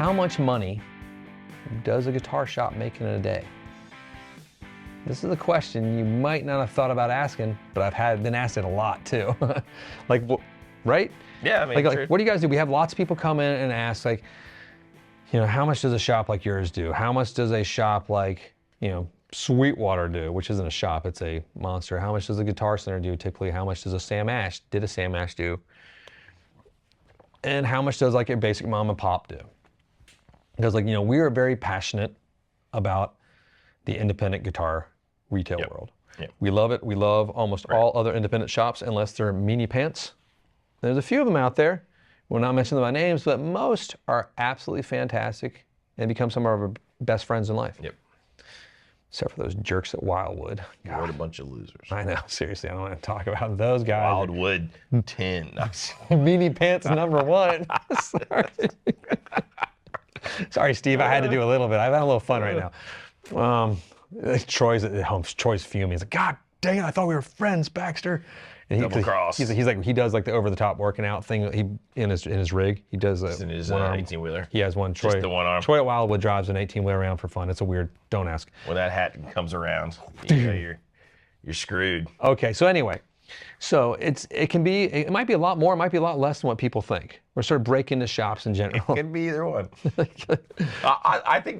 how much money does a guitar shop make in a day? This is a question you might not have thought about asking, but I've been asked it a lot too. Like, right? Yeah, I mean, like, what do you guys do? We have lots of people come in and ask, like, you know, how much does a shop like yours do? How much does a shop like, you know, Sweetwater do, which isn't a shop, it's a monster? How much does a Guitar Center do typically? How much does a Sam Ash do? And how much does like your basic mom and pop do? Because, like, you know, we are very passionate about the independent guitar retail world. Yep. We love it. We love almost all other independent shops unless they're meanie pants. There's a few of them out there. We'll not mention them by names, but most are absolutely fantastic and become some of our best friends in life. Yep. Except for those jerks at Wildwood. God. What a bunch of losers. I know, seriously, I don't want to talk about those guys. Wildwood 10. Meanie pants number 1. Sorry. Sorry, Steve, I had to do a little bit. I've had a little fun right now. Troy's at home. Troy's fuming. He's like, God dang it, I thought we were friends, Baxter. And Double cross. He's like, he does like the over-the-top working out thing. In his rig, he does in his 18-wheeler. He has one. Just the one arm. Troy at Wildwood drives an 18-wheeler around for fun. It's a weird. Don't ask. When that hat comes around, you know, you're screwed. Okay, so anyway, so it might be a lot more, it might be a lot less than what people think. We're sort of breaking into shops in general. It can be either one. I think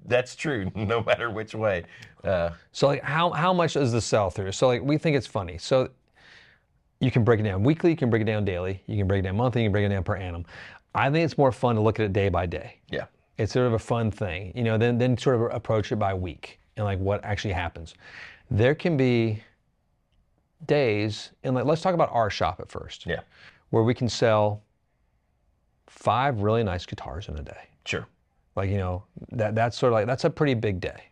that's true, no matter which way. So like, how much is the sell through? So like, we think it's funny. So you can break it down weekly, you can break it down daily, you can break it down monthly, you can break it down per annum. I think it's more fun to look at it day by day. Yeah. It's sort of a fun thing, you know, then sort of approach it by week and like what actually happens. There can be days, and let's talk about our shop at first. Yeah. Where we can sell 5 really nice guitars in a day. Sure. Like, you know, that's sort of like, that's a pretty big day.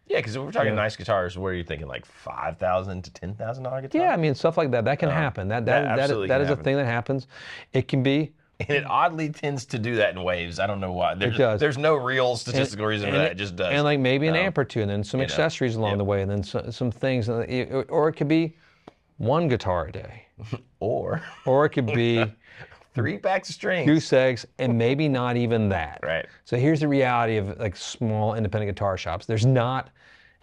Yeah, because if we're talking nice guitars, what are you thinking, like $5,000 to $10,000 guitar? Yeah, I mean, stuff like that can happen. That is a thing that happens. It can be. And it oddly tends to do that in waves. I don't know why. It does. There's no real statistical reason for that. It just does. And like maybe an amp or two, and then some accessories along the way, and then some things. Or it could be 1 guitar a day. Or it could be 3 packs of strings. Goose eggs, and maybe not even that. Right. So here's the reality of like small independent guitar shops. There's not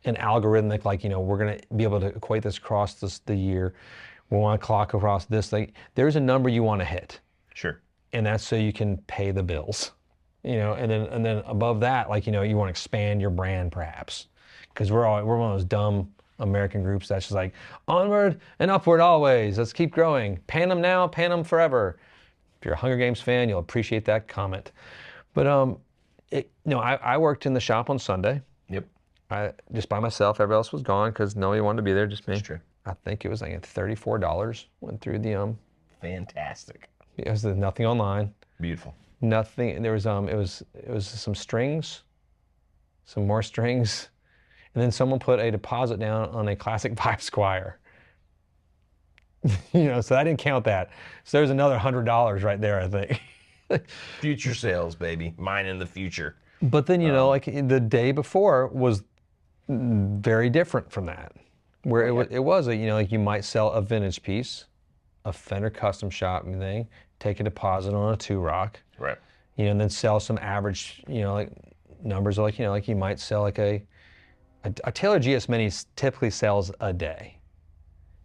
an algorithmic, like, you know, we're going to be able to equate this across the year. We want to clock across this. Like, there's a number you want to hit. Sure. And that's so you can pay the bills, you know, and then above that, like, you know, you want to expand your brand perhaps, because we're one of those dumb American groups that's just like onward and upward always. Let's keep growing. Pan them now, pan them forever. If you're a Hunger Games fan, you'll appreciate that comment. But I worked in the shop on Sunday. Yep. I just by myself. Everybody else was gone because nobody wanted to be there. Just me. That's true. I think it was like $34. Went through the Fantastic. It was nothing online. Beautiful. Nothing. There was it was some strings, some more strings, and then someone put a deposit down on a classic 5 Squire. You know, so I didn't count that. So there's another $100 right there, I think. Future sales, baby. Mine in the future. But then, you know, like the day before was very different from that, where it was you know, like you might sell a vintage piece, a Fender custom shop thing, take a deposit on a 2-rock, right? You know, and then sell some average, you know, like numbers, like, you know, like you might sell like a Taylor GS Mini typically sells a day.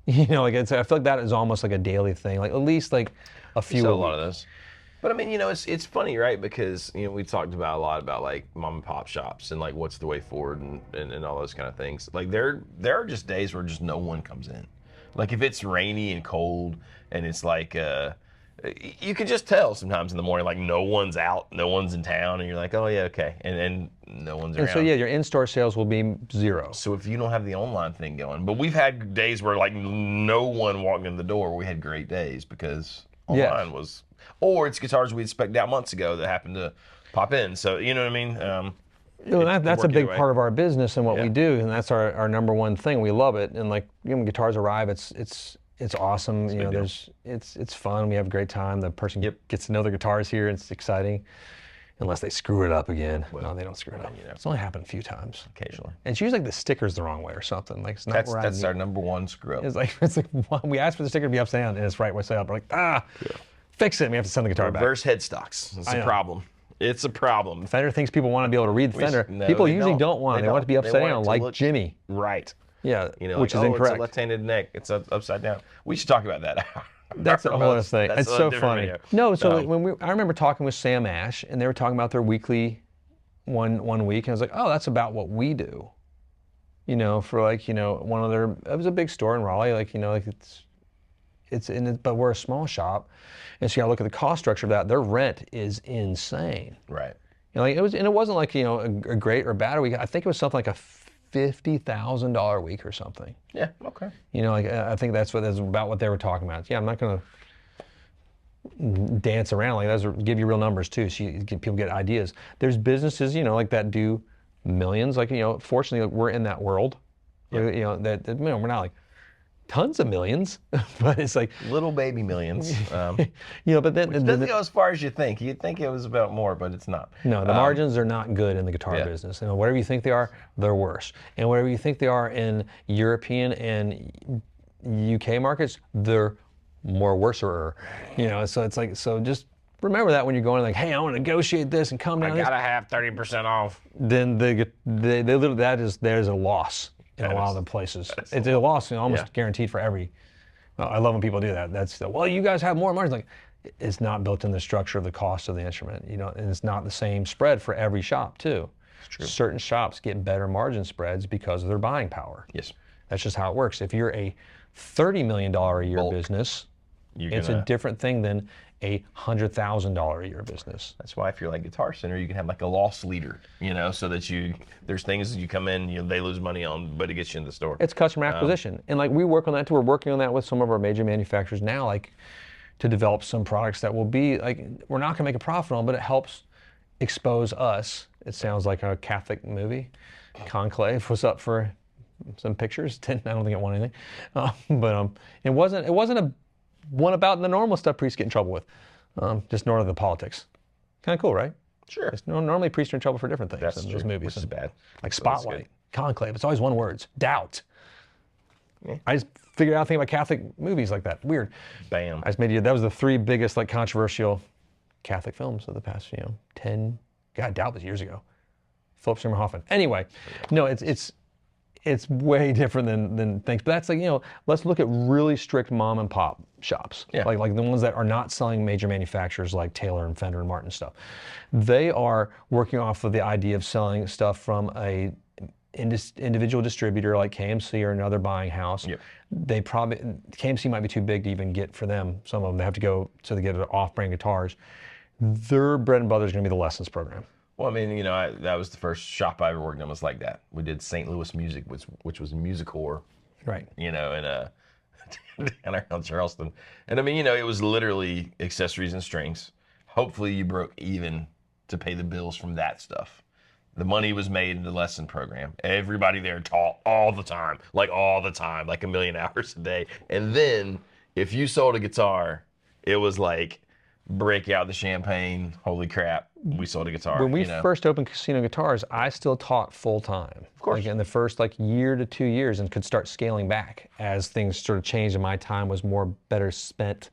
You know, like I feel like that is almost like a daily thing, like at least like a few. Sell a lot of those. But I mean, you know, it's funny, right? Because, you know, we talked about a lot about like mom and pop shops and like what's the way forward and all those kind of things. Like there are just days where just no one comes in. Like if it's rainy and cold and it's like you can just tell sometimes in the morning, like no one's out, no one's in town, and you're like, oh yeah, okay, and no one's around. And so yeah, your in-store sales will be 0. So if you don't have the online thing going, but we've had days where like no one walked in the door. We had great days because online was, or it's guitars we'd spec'd out months ago that happened to pop in. So you know what I mean? You know, that's a big part of our business and what we do, and that's our number one thing. We love it, and like when guitars arrive, it's awesome. You know, it's fun. We have a great time. The person gets to know their guitars here. It's exciting, unless they screw it up again. Well, no, they don't screw it up. You know, it's only happened a few times. Occasionally. And it's usually like the sticker's the wrong way or something. Like it's not that's our number one screw up. It's like we asked for the sticker to be upside down, and it's right way up. We're like, fix it. And we have to send the guitar back. Reverse headstocks. It's a problem. It's a problem. Fender thinks people want to be able to read the Fender. No, People they usually don't want it. They want it to be upside want it down, to like look Jimmy. Right. Yeah, You know, which like, is It's incorrect. a left-handed neck. It's upside down. We should talk about that. That's a whole other thing. That's It's a so different funny. video. No, so I remember talking with Sam Ash, and they were talking about their weekly one week, and I was like, oh, that's about what we do. You know, for like, you know, one of their, it was a big store in Raleigh, like, you know, like it's in it, but we're a small shop, and so you gotta look at the cost structure of that. Their rent is insane. Right. You know, like it wasn't like, you know, a great or bad week. I think it was something like a $50,000 week or something. Yeah. Okay. You know, like I think that's about what they were talking about. Yeah, I'm not gonna dance around like that. Give you real numbers too, so people get ideas. There's businesses, you know, like that do millions. Like, you know, fortunately, we're in that world. Yeah. You know, that you know, we're not like tons of millions, but it's like Little baby millions. you know. But then It doesn't go as far as you think. You'd think it was about more, but it's not. no, the margins are not good in the guitar Yeah. business. You know, whatever you think they are, they're worse. And whatever you think they are in European and UK markets, they're more worser. You know, so it's like, so just remember that when you're going like, hey, I want to negotiate this and come down. I gotta have 30% off. Then they literally, there's a loss in a lot of the places. It's a loss, you know, almost guaranteed for every. Well, I love when people do that. That's well, you guys have more margins. Like, it's not built in the structure of the cost of the instrument, you know, and it's not the same spread for every shop too. It's true. Certain shops get better margin spreads because of their buying power. Yes. That's just how it works. If you're a $30 million a year Bulk. business, You're it's gonna, a different thing than a $100,000 a year business. That's why if you're like Guitar Center, you can have like a loss leader, you know, so that there's things you come in, you know, they lose money on, but it gets you in the store. It's customer acquisition. And like we work on that too. We're working on that with some of our major manufacturers now, like to develop some products that will be like, we're not gonna make a profit on, but it helps expose us. It sounds like a Catholic movie. Conclave was up for some pictures. I don't think it won anything. But it wasn't a one about the normal stuff priests get in trouble with. Just north of the politics. Kind of cool, right? Sure. Normally priests are in trouble for different things That's in true, those movies. which is bad. Like So that's Spotlight, good. Conclave. It's always one word. Doubt. Yeah. I just figured out thing about Catholic movies like that. Weird. Bam. I just made you. That was the three biggest like controversial Catholic films of the past, you know, 10. God, Doubt was years ago. Philip Seymour Hoffman. Anyway, no, it's way different than things. But that's like, you know, let's look at really strict mom and pop shops. Yeah. Like the ones that are not selling major manufacturers like Taylor and Fender and Martin stuff. They are working off of the idea of selling stuff from a individual distributor like KMC or another buying house. Yep. They probably, KMC might be too big to even get for them. Some of them, they have to go to get off-brand guitars. Their bread and butter is going to be the lessons program. Well, I mean, you know, that was the first shop I ever worked in was like that. We did St. Louis Music, which was Musicor, Right. you know, and down around Charleston. And I mean, you know, it was literally accessories and strings. Hopefully you broke even to pay the bills from that stuff. The money was made in the lesson program. Everybody there taught all the time, like a million hours a day. And then if you sold a guitar, it was like, break out the champagne, holy crap, we sold a guitar. When we you know? first opened Casino Guitars, I still taught full time. Of course. Like in the first like year to 2 years, and could start scaling back as things sort of changed and my time was better spent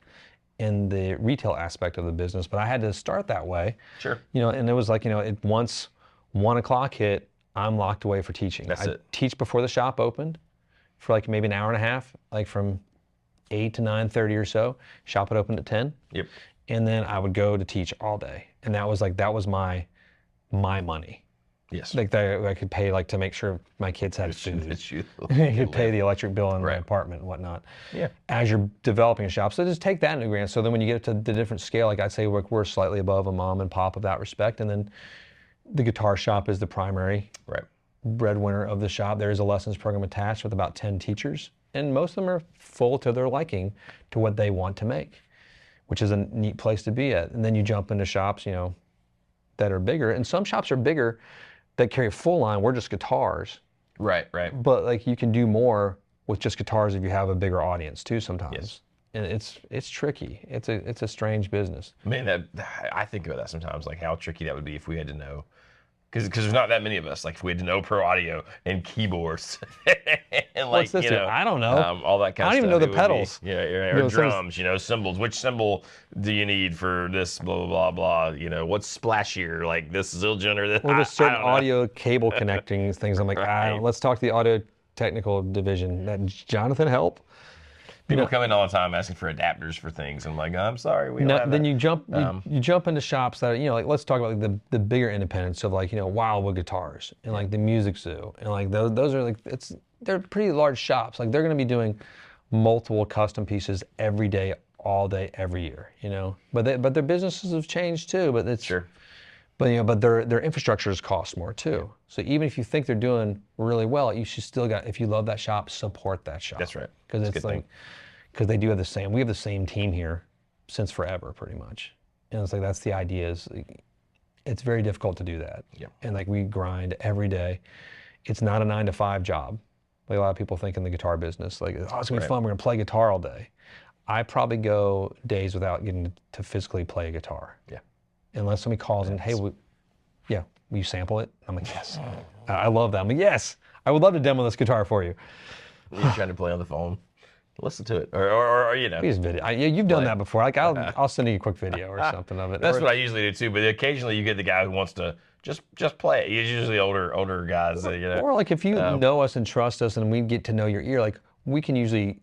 in the retail aspect of the business. But I had to start that way. Sure. You know, and it was like, you know, once 1 o'clock hit, I'm locked away for teaching. That's I it. teach before the shop opened for like maybe an hour and a half, like from 8 to 9:30 or so. Shop had opened at 10. Yep. And then I would go to teach all day, and that was my money. Yes. Like that I could pay like to make sure my kids had food. That you You could pay the electric bill in my Right. apartment and whatnot. Yeah. As you're developing a shop, so just take that into grant. So then when you get to the different scale, like I'd say we're slightly above a mom and pop of that respect, and then the guitar shop is the primary Right. breadwinner of the shop. There is a lessons program attached with about 10 teachers, and most of them are full to their liking to what they want to make, which is a neat place to be at. And then you jump into shops, you know, that are bigger. And some shops are bigger that carry a full line. We're just guitars. Right. But like you can do more with just guitars if you have a bigger audience too sometimes. Yes. And it's tricky. It's a strange business. Man, I think about that sometimes, like how tricky that would be if we had to know because there's not that many of us. Like if we had no pro audio and keyboards and like What's this? I don't know. all that kind of stuff. I don't even know the it would pedals. be, or You know, drums. Cymbals. Which cymbal do you need for this? Blah blah blah blah. What's splashier? Like this Zildjian or this? Or just certain I don't know. audio cable connecting things. I'm like, Right. let's talk to the audio technical division. That Jonathan help. People come in all the time asking for adapters for things. I'm like, I'm sorry, we don't have Then that. you jump into shops that are, like let's talk about like the bigger independents of like Wildwood Guitars and like the Music Zoo and like those are like they're pretty large shops. Like they're going to be doing multiple custom pieces every day, all day, every year. But their businesses have changed too. But it's Sure. But their infrastructures cost more too. So even if you think they're doing really well, you should still if you love that shop, support that shop. That's right. Because That's a it's good like thing. because they do have we have the same team here since forever, pretty much. And it's like that's the idea is it's very difficult to do that. Yeah. And like we grind every day. It's not a 9-to-5 job. Like a lot of people think in the guitar business, like, oh, it's gonna be fun. We're gonna play guitar all day. I probably go days without getting to physically play a guitar. Yeah. Unless somebody calls and, hey, will you sample it? I'm like, yes. I love that. I'm like, yes, I would love to demo this guitar for you. You're trying to play on the phone. Listen to it, or Use video. You've done that before. Like I'll send you a quick video or something of it. That's what I usually do too. But occasionally you get the guy who wants to just play it. He's usually older guys. Or like if you know us and trust us, and we get to know your ear, like we can usually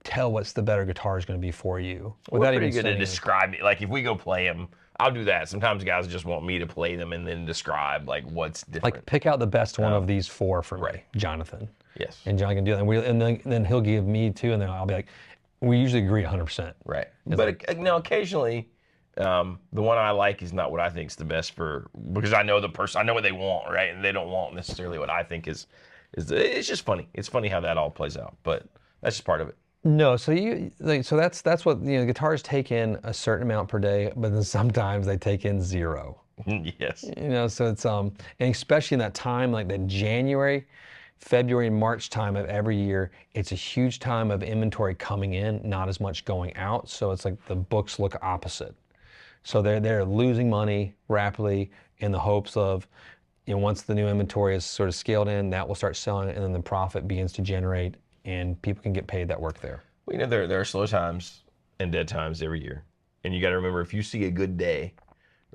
tell what's the better guitar is going to be for you. We're pretty good at describing. Like if we go play them, I'll do that. Sometimes guys just want me to play them and then describe like what's different. Like pick out the best one of these 4 for me, Jonathan. Yes. And John can do that. And then he'll give me 2, and then I'll be like, we usually agree 100%. Right. But occasionally, the one I like is not what I think is the best because I know the person, I know what they want, right? And they don't want necessarily what I think is it's just funny. It's funny how that all plays out, but that's just part of it. No, so that's what guitars take in a certain amount per day, but then sometimes they take in 0. Yes. So it's and especially in that time like the January, February, and March time of every year, it's a huge time of inventory coming in, not as much going out. So it's like the books look opposite. So they're losing money rapidly in the hopes of, once the new inventory is sort of scaled in, that will start selling, and then the profit begins to generate, and people can get paid that work there. Well, there are slow times and dead times every year, and you got to remember if you see a good day,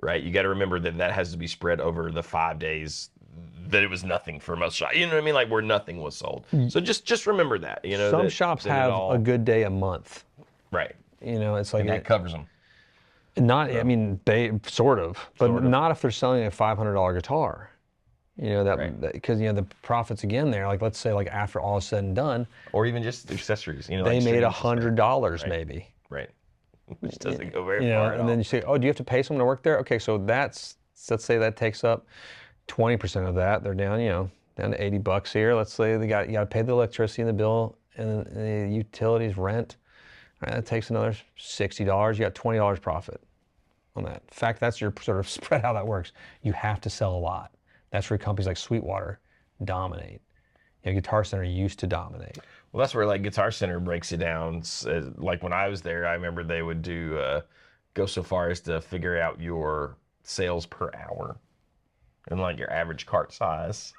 right? You got to remember that has to be spread over the 5 days that it was nothing for most shops. You know what I mean? Like where nothing was sold. So just remember that. Some shops have a good day a month. Right. It's like And that covers them. Not. I mean, they sort of, but not if they're selling a $500 guitar. Because the profits again there. Like let's say like after all is said and done, or even just accessories. They made $100 maybe. Right. Which doesn't go very far. And then you say, oh, do you have to pay someone to work there? Okay, so let's say that takes up 20% of that. They're down, down to $80 here. Let's say you got to pay the electricity in the bill and the utilities, rent. All right, that takes another $60. You got $20 profit on that. In fact, that's your sort of spread how that works. You have to sell a lot. That's where companies like Sweetwater dominate. Guitar Center used to dominate. Well, that's where like Guitar Center breaks it down. Like when I was there, I remember they would go so far as to figure out your sales per hour and like your average cart size.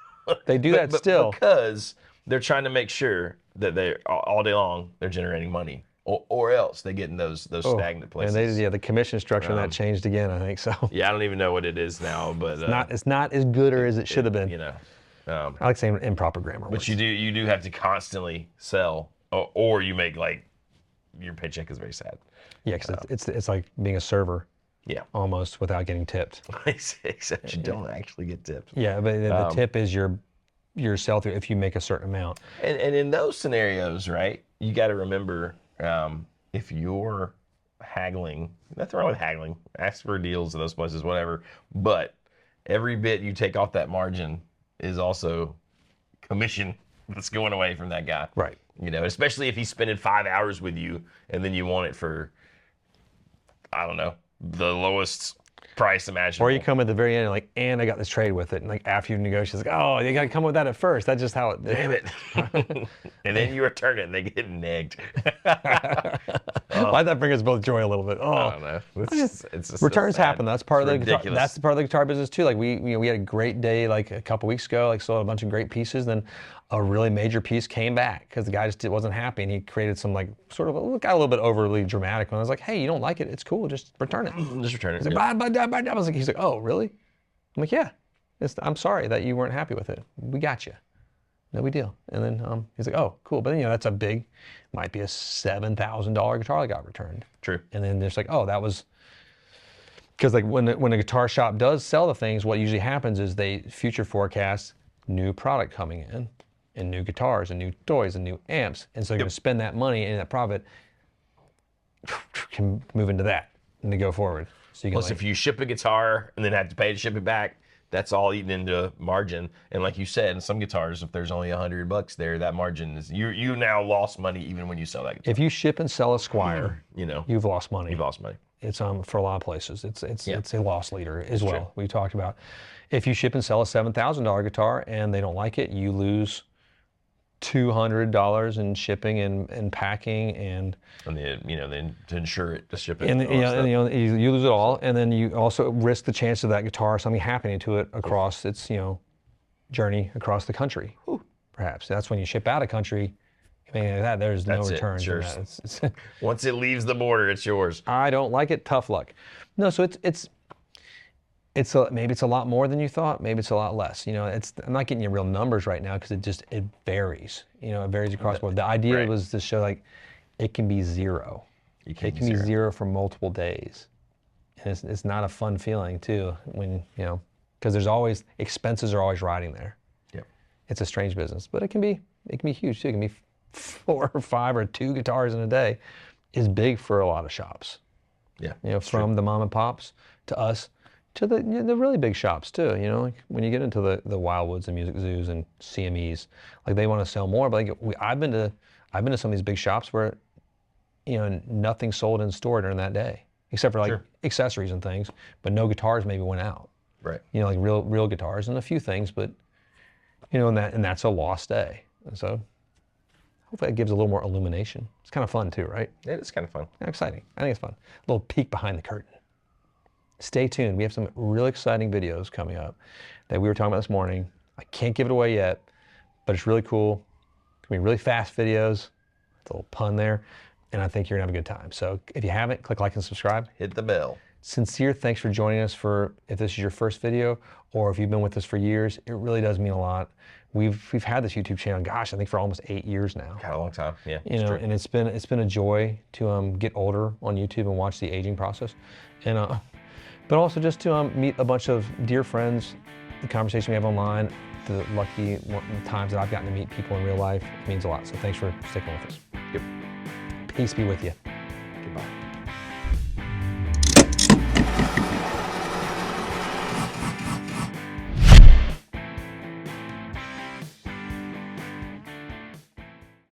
They do that still because they're trying to make sure that they all day long they're generating money, or else they get in those stagnant places. And the commission structure on that changed again, I think so. Yeah, I don't even know what it is now, but it's not as good or as it should have been. I like saying improper grammar. But you do have to constantly sell, or you make like your paycheck is very sad. Yeah, because it's like being a server. Yeah. Almost without getting tipped. Except you don't actually get tipped. Yeah, but the tip is your sell through if you make a certain amount. And in those scenarios, right, you got to remember if you're haggling, nothing wrong with haggling, ask for deals at those places, whatever, but every bit you take off that margin is also commission that's going away from that guy. Right. Especially if he's spending 5 hours with you and then you want it for, I don't know, the lowest price imaginable. Or you come at the very end and I got this trade with it. And like after you negotiate, like, oh, you got to come with that at first. That's just how it. Damn it. And then you return it and they get negged. Why'd that bring us both joy a little bit? Oh, I don't know. It's just returns sad. happen. That's part of the guitar, ridiculous. that's the part of the guitar business too. Like we had a great day like a couple weeks ago. Like sold a bunch of great pieces. Then a really major piece came back because the guy just wasn't happy, and he created some like sort of got a little bit overly dramatic. And I was like, hey, you don't like it? It's cool. Just return it. Just return it. He's like, I was like, he's like, oh, really? I'm like, yeah. I'm sorry that you weren't happy with it. We got you. No big deal. And then he's like, oh, cool. But that's a big, might be a $7,000 guitar that got returned. True. And then there's like, oh, that was, because like when a guitar shop does sell the things, what usually happens is they future forecast new product coming in, and new guitars and new toys and new amps. And so you're going to spend that money and that profit can move into that and to go forward. So you can Plus, if you ship a guitar and then have to pay to ship it back, that's all eaten into margin. And like you said, in some guitars, if there's only $100 there, that margin is you now lost money even when you sell that guitar. if you ship and sell a Squire, you've lost money. You've lost money. It's for a lot of places. It's a loss leader as well. True. We talked about if you ship and sell a $7,000 guitar and they don't like it, you lose $200 in shipping and packing and then to insure it, to ship it, and you lose it all, and then you also risk the chance of that guitar something happening to it across its journey across the country. Perhaps that's when you ship out of country. There's no returns. It's once it leaves the border, it's yours. I don't like it. Tough luck. No, so maybe it's a lot more than you thought. Maybe it's a lot less. I'm not getting you real numbers right now because it varies. It varies across the board. The idea was to show like it can be zero. It can be zero for multiple days, and it's not a fun feeling too when because there's always expenses are always riding there. Yep. It's a strange business, but it can be huge too. It can be 4 or 5 or 2 guitars in a day is big for a lot of shops. Yeah. From the mom and pops to us to the really big shops too. Like when you get into the Wildwoods and Music Zoos and CMEs, like they want to sell more. But like I've been to some of these big shops where nothing sold in store during that day except for like accessories and things, but no guitars maybe went out. Right. Like real guitars and a few things, but and that's a lost day. And so hopefully that gives a little more illumination. It's kind of fun too, right? It is kind of fun. Exciting. I think it's fun. A little peek behind the curtain. Stay tuned. We have some really exciting videos coming up that we were talking about this morning. I can't give it away yet, but it's really cool. It's going to be really fast videos. It's a little pun there. And I think you're going to have a good time. So if you haven't, click like and subscribe. Hit the bell. Sincere thanks for joining us if this is your first video or if you've been with us for years. It really does mean a lot. We've had this YouTube channel, gosh, I think for almost 8 years now. Got a long time, yeah. And it's been a joy to get older on YouTube and watch the aging process, and but also just to meet a bunch of dear friends. The conversation we have online, the lucky times that I've gotten to meet people in real life, it means a lot. So thanks for sticking with us. Yep. Peace be with you. Goodbye.